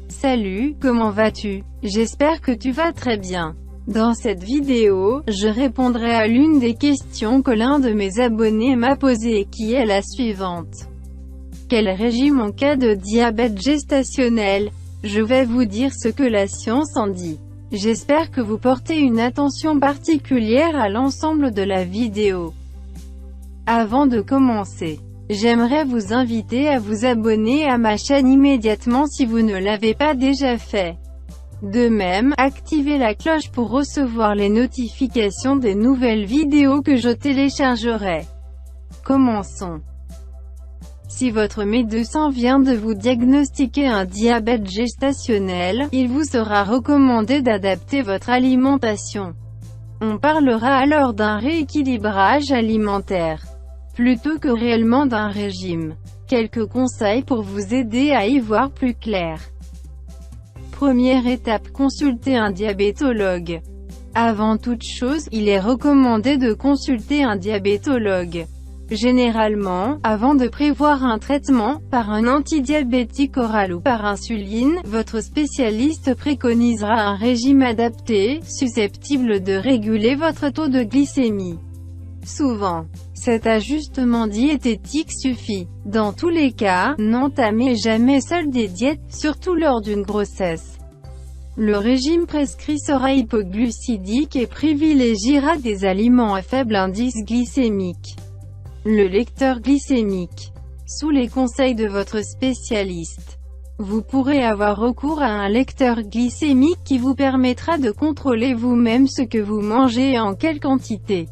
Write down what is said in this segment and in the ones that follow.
Salut, comment vas-tu? J'espère que tu vas très bien. Dans cette vidéo, je répondrai à l'une des questions que l'un de mes abonnés m'a posée qui est la suivante. Quel régime en cas de diabète gestationnel? Je vais vous dire ce que la science en dit. J'espère que vous portez une attention particulière à l'ensemble de la vidéo. Avant de commencer, j'aimerais vous inviter à vous abonner à ma chaîne immédiatement si vous ne l'avez pas déjà fait. De même, activez la cloche pour recevoir les notifications des nouvelles vidéos que je téléchargerai. Commençons. Si votre médecin vient de vous diagnostiquer un diabète gestationnel, il vous sera recommandé d'adapter votre alimentation. On parlera alors d'un rééquilibrage alimentaire, plutôt que réellement d'un régime. Quelques conseils pour vous aider à y voir plus clair. Première étape, consulter un diabétologue. Avant toute chose, il est recommandé de consulter un diabétologue. Généralement, avant de prévoir un traitement, par un antidiabétique oral ou par insuline, votre spécialiste préconisera un régime adapté, susceptible de réguler votre taux de glycémie. Souvent, cet ajustement diététique suffit. Dans tous les cas, n'entamez jamais seul des diètes, surtout lors d'une grossesse. Le régime prescrit sera hypoglucidique et privilégiera des aliments à faible indice glycémique. Le lecteur glycémique. Sous les conseils de votre spécialiste, vous pourrez avoir recours à un lecteur glycémique qui vous permettra de contrôler vous-même ce que vous mangez et en quelle quantité.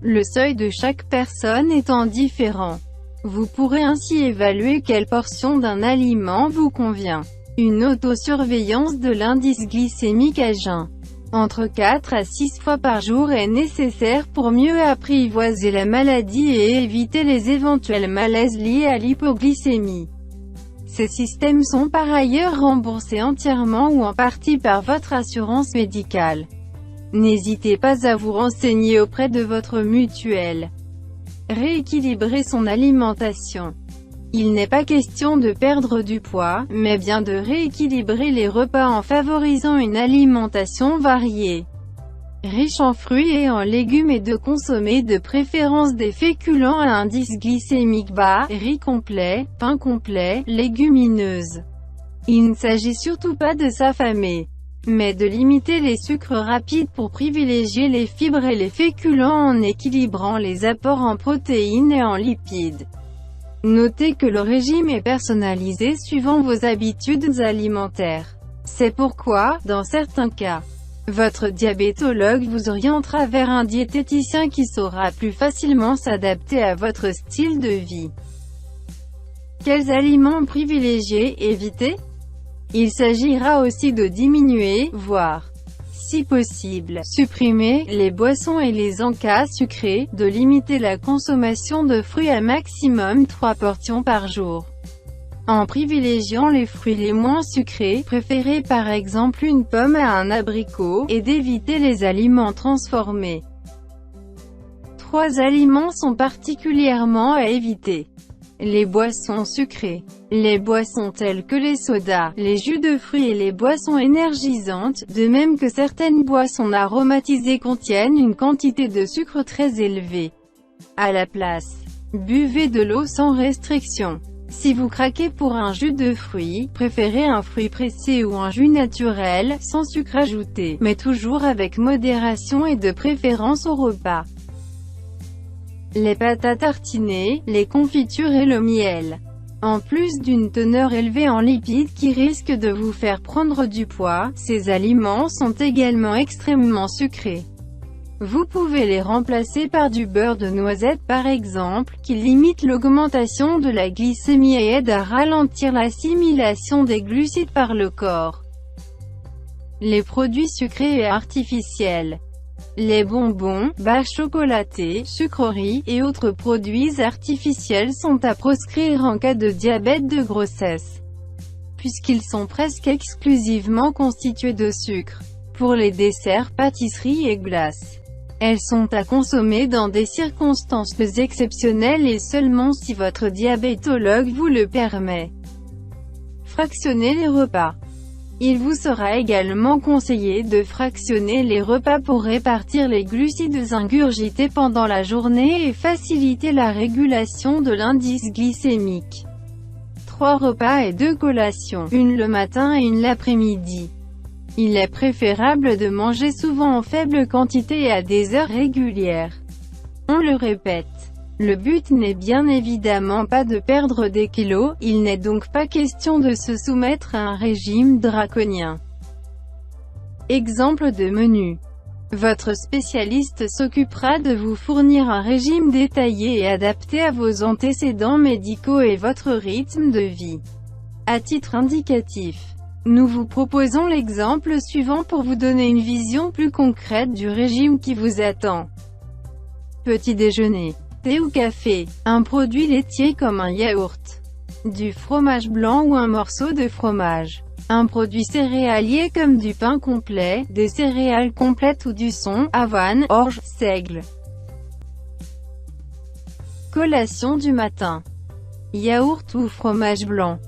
Le seuil de chaque personne étant différent, vous pourrez ainsi évaluer quelle portion d'un aliment vous convient. Une autosurveillance de l'indice glycémique à jeun. Entre 4 à 6 fois par jour est nécessaire pour mieux apprivoiser la maladie et éviter les éventuels malaises liés à l'hypoglycémie. Ces systèmes sont par ailleurs remboursés entièrement ou en partie par votre assurance médicale. N'hésitez pas à vous renseigner auprès de votre mutuelle. Rééquilibrer son alimentation. Il n'est pas question de perdre du poids, mais bien de rééquilibrer les repas en favorisant une alimentation variée, riche en fruits et en légumes et de consommer de préférence des féculents à indice glycémique bas, riz complet, pain complet, légumineuses. Il ne s'agit surtout pas de s'affamer, mais de limiter les sucres rapides pour privilégier les fibres et les féculents en équilibrant les apports en protéines et en lipides. Notez que le régime est personnalisé suivant vos habitudes alimentaires. C'est pourquoi, dans certains cas, votre diabétologue vous orientera vers un diététicien qui saura plus facilement s'adapter à votre style de vie. Quels aliments privilégier, éviter? Il s'agira aussi de diminuer, voire, si possible, supprimer, les boissons et les encas sucrés, de limiter la consommation de fruits à maximum 3 portions par jour. En privilégiant les fruits les moins sucrés, préférez par exemple une pomme à un abricot, et d'éviter les aliments transformés. 3 aliments sont particulièrement à éviter. Les boissons sucrées. Les boissons telles que les sodas, les jus de fruits et les boissons énergisantes, de même que certaines boissons aromatisées contiennent une quantité de sucre très élevée. À la place, buvez de l'eau sans restriction. Si vous craquez pour un jus de fruits, préférez un fruit pressé ou un jus naturel, sans sucre ajouté, mais toujours avec modération et de préférence au repas. Les pâtes à tartiner, les confitures et le miel. En plus d'une teneur élevée en lipides qui risque de vous faire prendre du poids, ces aliments sont également extrêmement sucrés. Vous pouvez les remplacer par du beurre de noisette par exemple, qui limite l'augmentation de la glycémie et aide à ralentir l'assimilation des glucides par le corps. Les produits sucrés et artificiels. Les bonbons, barres chocolatées, sucreries, et autres produits artificiels sont à proscrire en cas de diabète de grossesse, puisqu'ils sont presque exclusivement constitués de sucre. Pour les desserts, pâtisseries et glaces, elles sont à consommer dans des circonstances exceptionnelles et seulement si votre diabétologue vous le permet. Fractionner les repas. Il vous sera également conseillé de fractionner les repas pour répartir les glucides ingurgités pendant la journée et faciliter la régulation de l'indice glycémique. 3 repas et 2 collations, une le matin et une l'après-midi. Il est préférable de manger souvent en faible quantité et à des heures régulières. On le répète. Le but n'est bien évidemment pas de perdre des kilos, il n'est donc pas question de se soumettre à un régime draconien. Exemple de menu. Votre spécialiste s'occupera de vous fournir un régime détaillé et adapté à vos antécédents médicaux et votre rythme de vie. À titre indicatif, nous vous proposons l'exemple suivant pour vous donner une vision plus concrète du régime qui vous attend. Petit déjeuner. Thé ou café, un produit laitier comme un yaourt, du fromage blanc ou un morceau de fromage, un produit céréalier comme du pain complet, des céréales complètes ou du son, avoine, orge, seigle. Collation du matin. Yaourt ou fromage blanc.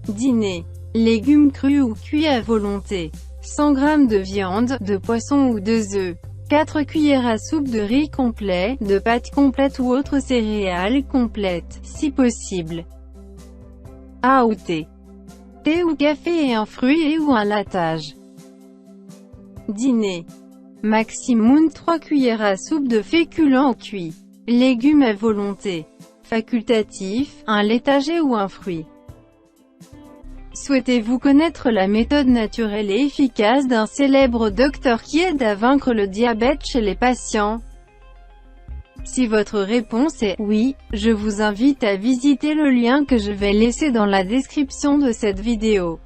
Dîner. Légumes crus ou cuits à volonté. 100 g de viande, de poisson ou de œufs. 4 cuillères à soupe de riz complet, de pâtes complètes ou autres céréales complètes, si possible. A ou thé. Thé ou café et un fruit et ou un laitage. Dîner. Maximum 3 cuillères à soupe de féculents cuits. Légumes à volonté. Facultatif, un laitager ou un fruit. Souhaitez-vous connaître la méthode naturelle et efficace d'un célèbre docteur qui aide à vaincre le diabète chez les patients? Si votre réponse est « oui », je vous invite à visiter le lien que je vais laisser dans la description de cette vidéo.